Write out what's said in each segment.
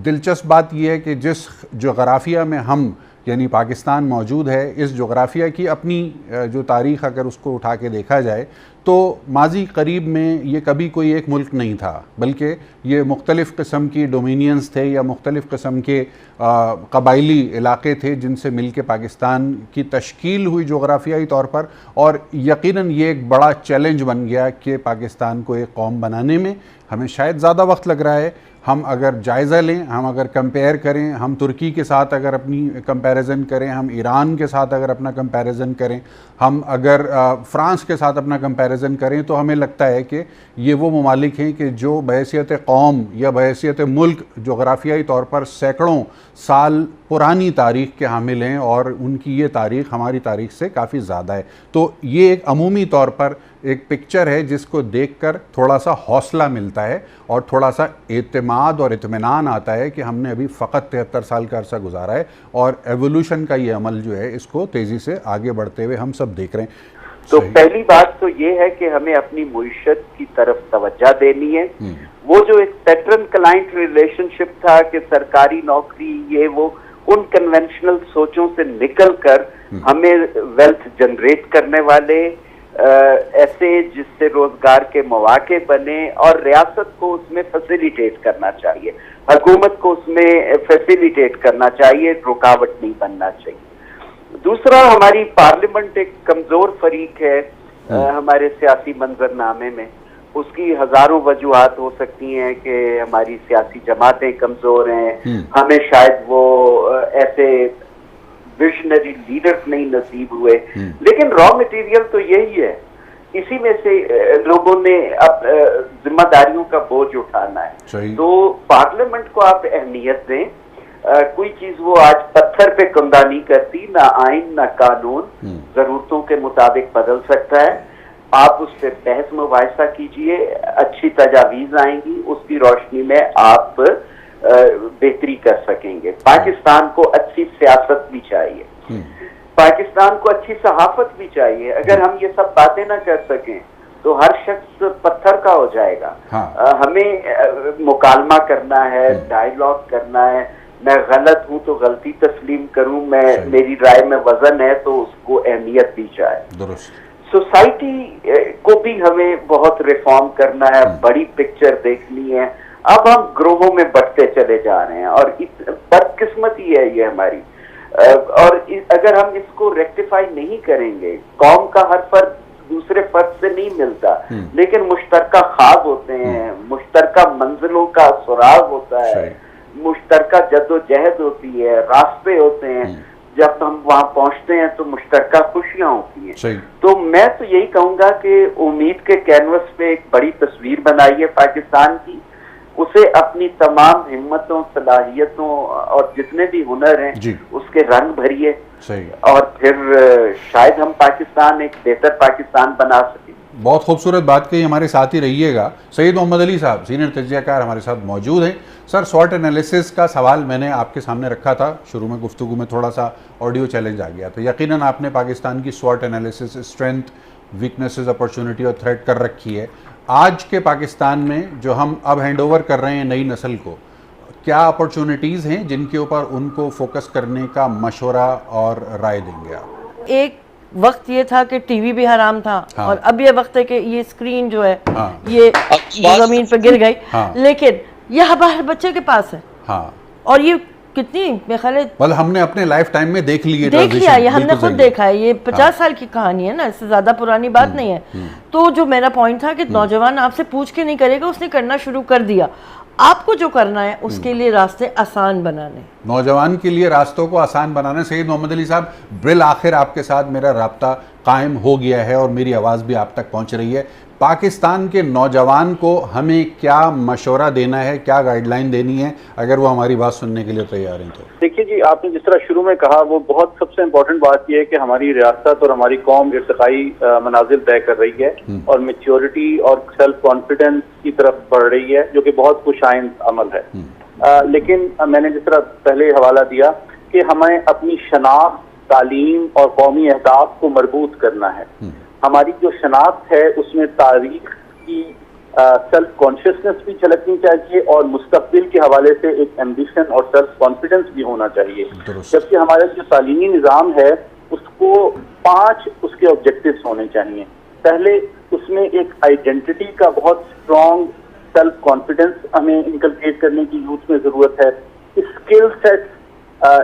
दिलचस्प बात यह है कि जिस जोग्राफिया में हम यानी पाकिस्तान मौजूद है, इस जोग्राफिया की अपनी जो तारीख़ अगर उसको उठा के देखा जाए तो माजी करीब में ये कभी कोई एक मुल्क नहीं था, बल्कि ये मुख्तलिफ़ किस्म की डोमिनियंस थे या मुख्तलिफ़ किस्म के कबायली इलाक़े थे जिनसे मिल के पाकिस्तान की तश्कील हुई जोग्राफियाई तौर पर। और यकीनन ये एक बड़ा चैलेंज बन गया कि पाकिस्तान को एक कौम बनाने में हमें शायद ज़्यादा वक्त लग रहा है। हम अगर जायज़ा लें, हम अगर कंपेयर करें, हम तुर्की के साथ अगर अपनी कंपैरिजन करें, हम ईरान के साथ अगर अपना कंपैरिजन करें, हम अगर फ़्रांस के साथ अपना कंपैरिजन करें, तो हमें लगता है कि ये वो ममालिक हैं कि जो बहैसियत कौम या बहैसियत मुल्क जोग्राफियाई तौर पर सैकड़ों साल पुरानी तारीख़ के हामिल हैं और उनकी ये तारीख़ हमारी तारीख़ से काफ़ी ज़्यादा है। तो ये एक अमूमी तौर पर एक पिक्चर है जिसको देखकर थोड़ा सा हौसला मिलता है और थोड़ा सा एतमाद और इत्मीनान आता है कि हमने अभी फ़कत 73 साल का अरसा गुजारा है और एवोल्यूशन का ये अमल जो है इसको तेज़ी से आगे बढ़ते हुए हम सब देख रहे हैं। तो पहली बात तो ये है कि हमें अपनी मुईशत की तरफ तवज्जो देनी है। वो जो एक पैटर्न क्लाइंट रिलेशनशिप था कि सरकारी नौकरी ये वो, उन कन्वेंशनल सोचों से निकलकर हमें वेल्थ जनरेट करने वाले ऐसे जिससे रोजगार के मौके बने और रियासत को उसमें फैसिलिटेट करना चाहिए, हुकूमत को उसमें फैसिलिटेट करना चाहिए, रुकावट नहीं बनना चाहिए। दूसरा, हमारी पार्लियामेंट एक कमजोर फरीक है हमारे सियासी मंजरनामे में। उसकी हजारों वजूहात हो सकती हैं कि हमारी सियासी जमातें कमजोर हैं, हमें शायद वो ऐसे विजनरी लीडर्स नहीं नसीब हुए, लेकिन रॉ मटेरियल तो यही है। इसी में से लोगों ने अब जिम्मेदारियों का बोझ उठाना है। तो पार्लियामेंट को आप अहमियत दें। कोई चीज वो आज पत्थर पे कुंदा नहीं करती, ना आइन ना कानून, जरूरतों के मुताबिक बदल सकता है। आप उस पर बहस मुबाहिसा कीजिए, अच्छी तजावीज आएंगी, उसकी रोशनी में आप बेहतरी कर सकेंगे। पाकिस्तान को अच्छी सियासत भी चाहिए, पाकिस्तान को अच्छी सहाफत भी चाहिए। अगर हम ये सब बातें ना कर सकें तो हर शख्स पत्थर का हो जाएगा। हमें मुकालमा करना है, डायलॉग करना है। मैं गलत हूं तो गलती तस्लीम करूं, मैं मेरी राय में वजन है तो उसको अहमियत दी जाए। सोसाइटी को भी हमें बहुत रिफॉर्म करना है, बड़ी पिक्चर देखनी है। अब हम ग्रोहों में बढ़ते चले जा रहे हैं और बदकिस्मती है ये हमारी। और अगर हम इसको रेक्टिफाई नहीं करेंगे, कौम का हर फर्द दूसरे फर्द से नहीं मिलता, लेकिन मुश्तरका ख्वाब होते हैं, मुश्तरका मंजिलों का सुराग होता है, मुश्तरका जद्दोजहद होती है, रास्ते होते हैं। जब हम वहां पहुंचते हैं तो मुश्तरका खुशियां होती हैं। तो मैं तो यही कहूंगा कि उम्मीद के कैनवस पे एक बड़ी तस्वीर बनाई है पाकिस्तान की, उसे अपनी तमाम हिम्मतों, सलाहियतों और जितने भी हुनर हैं उसके रंग भरिए और फिर शायद हम पाकिस्तान एक बेहतर पाकिस्तान बना सकें। बहुत खूबसूरत बात कही, हमारे साथ ही रहिएगा। सैयद मोहम्मद अली साहब सीनियर तज्जियाकार हमारे साथ मौजूद हैं। सर, स्वॉट एनालिसिस का सवाल मैंने आपके सामने रखा था, शुरू में गुफ्तगू में थोड़ा सा ऑडियो चैलेंज आ गया, तो यकीनन आपने पाकिस्तान की स्वॉट एनालिसिस, स्ट्रेंथ, वीकनेसेस, अपॉर्चुनिटी और थ्रेट कर रखी है। आज के पाकिस्तान में जो हम अब हैंडओवर कर रहे हैं नई नस्ल को, क्या अपॉर्चुनिटीज़ हैं जिनके ऊपर उनको फोकस करने का मशवरा और राय देंगे आप? एक वक्त ये था कि टीवी भी हराम था, और अब ये वक्त है कि ये स्क्रीन जो है ये जमीन पर गिर गई, लेकिन ये हर बच्चे के पास है। और ये कितनी मतलब हमने अपने लाइफ टाइम में देख लिया, ये हमने खुद देखा है। ये 50 साल की कहानी है ना, इससे ज्यादा पुरानी बात नहीं है। तो जो मेरा पॉइंट था कि नौजवान आपसे पूछ के नहीं करेगा, उसने करना शुरू कर दिया। आपको जो करना है उसके लिए रास्ते आसान बनाने, नौजवान के लिए रास्तों को आसान बनाने। सैयद मोहम्मद अली साहब, बिल आखिर आपके साथ मेरा राब्ता कायम हो गया है और मेरी आवाज़ भी आप तक पहुंच रही है। पाकिस्तान के नौजवान को हमें क्या मशवरा देना है, क्या गाइडलाइन देनी है, अगर वो हमारी बात सुनने के लिए तैयार हैं तो? देखिए जी, आपने जिस तरह शुरू में कहा वो बहुत सबसे इम्पोर्टेंट बात यह है कि हमारी रियासत और हमारी कौम इर्तिकाई मनाजिल तय कर रही है और मैच्योरिटी और सेल्फ कॉन्फिडेंस की तरफ बढ़ रही है, जो कि बहुत खुशाइंद अमल है। लेकिन मैंने जिस तरह पहले हवाला दिया कि हमें अपनी शनाख्त, तालीम और कौमी अहदाफ को मजबूत करना है। हमारी जो शनाख्त है उसमें तारीख की सेल्फ कॉन्शियसनेस भी झलकनी चाहिए और मुस्तकबिल के हवाले से एक एम्बिशन और सेल्फ कॉन्फिडेंस भी होना चाहिए। जबकि हमारा जो तालीमी निज़ाम है उसको 5 उसके ऑब्जेक्टिव्स होने चाहिए। पहले उसमें एक आइडेंटिटी का बहुत स्ट्रॉन्ग सेल्फ कॉन्फिडेंस हमें इनकलकेट करने की यूथ में ज़रूरत है, स्किल सेट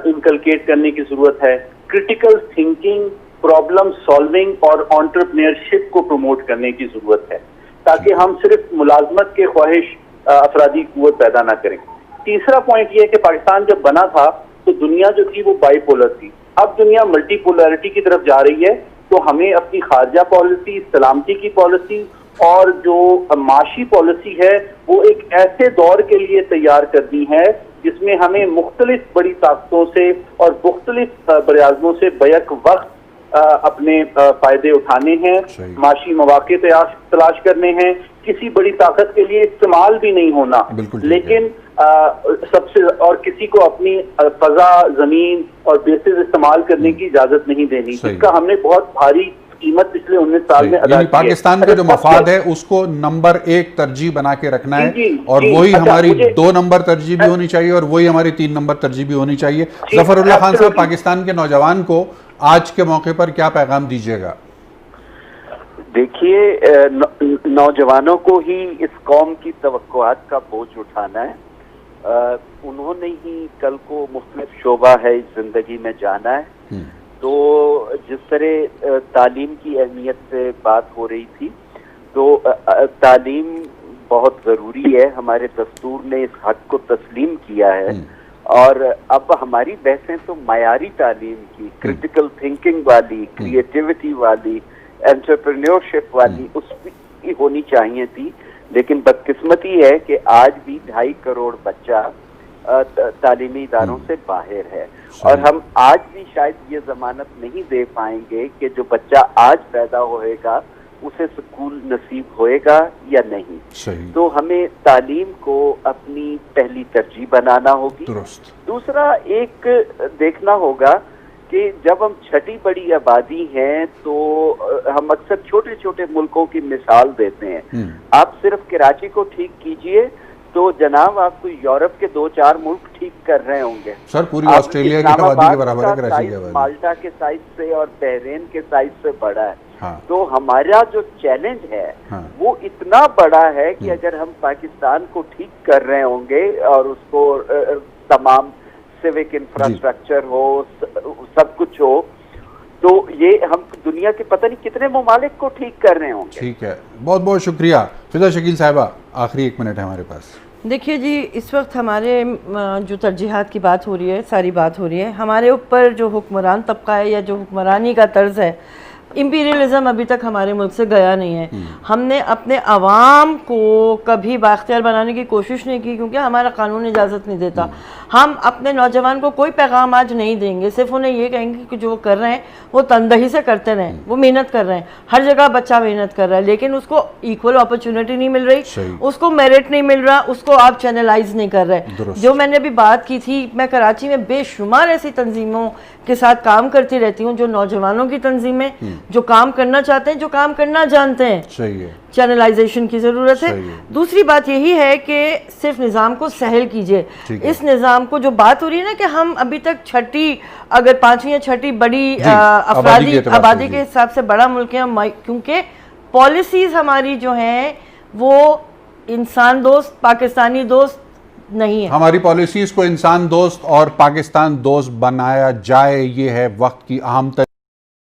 इनकलकेट करने की ज़रूरत है, क्रिटिकल थिंकिंग, प्रॉब्लम सॉल्विंग और एंटरप्रेन्योरशिप को प्रमोट करने की ज़रूरत है, ताकि हम सिर्फ मुलाजमत के ख्वाहिश अफरादी कुव्वत पैदा ना करें। तीसरा पॉइंट ये है कि पाकिस्तान जब बना था तो दुनिया जो थी वो बाईपोलर थी, अब दुनिया मल्टीपोलरिटी की तरफ जा रही है। तो हमें अपनी खारजा पॉलिसी, सलामती की पॉलिसी और जो माशी पॉलिसी है वो एक ऐसे दौर के लिए तैयार करनी है जिसमें हमें मुख्तलिफ बड़ी ताकतों से और मुख्तलिफ बराज़मों से बैक वक्त अपने फायदे उठाने हैं, माशी मौके तलाश करने हैं, किसी बड़ी ताकत के लिए इस्तेमाल भी नहीं होना, लेकिन सबसे और किसी को अपनी फजा, जमीन और बेसिस इस्तेमाल करने की इजाजत नहीं देनी, जिसका हमने बहुत भारी कीमत पिछले 19 साल में अदा की है। पाकिस्तान का जो मफाद है उसको नंबर 1 तरजीह बना के रखना है और वही हमारी 2 नंबर तरजीह भी होनी चाहिए और वही हमारी 3 नंबर तरजीह भी होनी चाहिए। जफरुल्लाह खान साहब, पाकिस्तान के नौजवान को आज के मौके पर क्या पैगाम दीजिएगा? देखिए, नौजवानों को ही इस कौम की तवक्कुआत का बोझ उठाना है। उन्होंने ही कल को मुख्तलिफ शोबा है इस जिंदगी में जाना है। तो जिस तरह तालीम की अहमियत से बात हो रही थी, तो तालीम बहुत ज़रूरी है। हमारे दस्तूर ने इस हक को तस्लीम किया है और अब हमारी बहसें तो मयारी तालीम की, क्रिटिकल थिंकिंग वाली, क्रिएटिविटी वाली, एंटरप्रेन्योरशिप वाली उसकी होनी चाहिए थी। लेकिन बदकिस्मती है कि आज भी 2.5 करोड़ बच्चा तालीमी इदारों से बाहर है और हम आज भी शायद ये जमानत नहीं दे पाएंगे कि जो बच्चा आज पैदा होएगा उसे स्कूल नसीब होएगा या नहीं। तो हमें तालीम को अपनी पहली तरजीह बनाना होगी। दूसरा एक देखना होगा कि जब हम छठी बड़ी आबादी हैं तो हम अक्सर छोटे छोटे मुल्कों की मिसाल देते हैं। आप सिर्फ कराची को ठीक कीजिए तो जनाब आपको यूरोप के 2-4 मुल्क ठीक कर रहे होंगे। सर, पूरी ऑस्ट्रेलिया की आबादी के बराबर है कराची की आबादी। माल्टा के साइज से और बहरीन के साइज से बड़ा है। तो हमारा जो चैलेंज है वो इतना बड़ा है कि अगर हम पाकिस्तान को ठीक कर रहे होंगे और उसको तमाम सिविक इंफ्रास्ट्रक्चर हो, सब कुछ हो, तो ये हम दुनिया के पता नहीं कितने ममालिक को ठीक कर रहे होंगे। ठीक है, बहुत बहुत शुक्रिया। फिजा शकील साहिबा, आखिरी 1 मिनट है हमारे पास। देखिए जी, इस वक्त हमारे जो तरजीहात की बात हो रही है, सारी बात हो रही है, हमारे ऊपर जो हुक्मरान तबका है या जो हुक्मरानी का तर्ज है, इम्पीरियलिज्म अभी तक हमारे मुल्क से गया नहीं है। हमने अपने अवाम को कभी बाख्तियार बनाने की कोशिश नहीं की क्योंकि हमारा कानून इजाज़त नहीं देता। हम अपने नौजवान को कोई पैगाम आज नहीं देंगे, सिर्फ उन्हें ये कहेंगे कि जो कर रहे हैं वो तनदही से करते रहें, वो मेहनत कर रहे हैं, हर जगह बच्चा मेहनत कर रहा है लेकिन उसको इक्वल अपॉर्चुनिटी नहीं मिल रही, उसको मेरिट नहीं मिल रहा, उसको आप चैनलाइज नहीं कर रहे। जो मैंने अभी बात की थी, मैं कराची में बेशुमार ऐसी तंजीमों के साथ काम करती रहती हूँ जो नौजवानों की तंजीमें, जो काम करना चाहते हैं, जो काम करना जानते हैं। सही है, चैनलाइजेशन की जरूरत है। दूसरी बात यही है कि सिर्फ निज़ाम को सहल कीजिए। इस निज़ाम को जो बात हो रही है ना कि हम अभी तक अगर 5वीं या 6ठी बड़ी आबादी के हिसाब से बड़ा मुल्क है, क्योंकि पॉलिसीज हमारी जो हैं वो इंसान दोस्त, पाकिस्तानी दोस्त नहीं है। हमारी पॉलिसीज को इंसान दोस्त और पाकिस्तान दोस्त बनाया जाए, ये है वक्त की अहम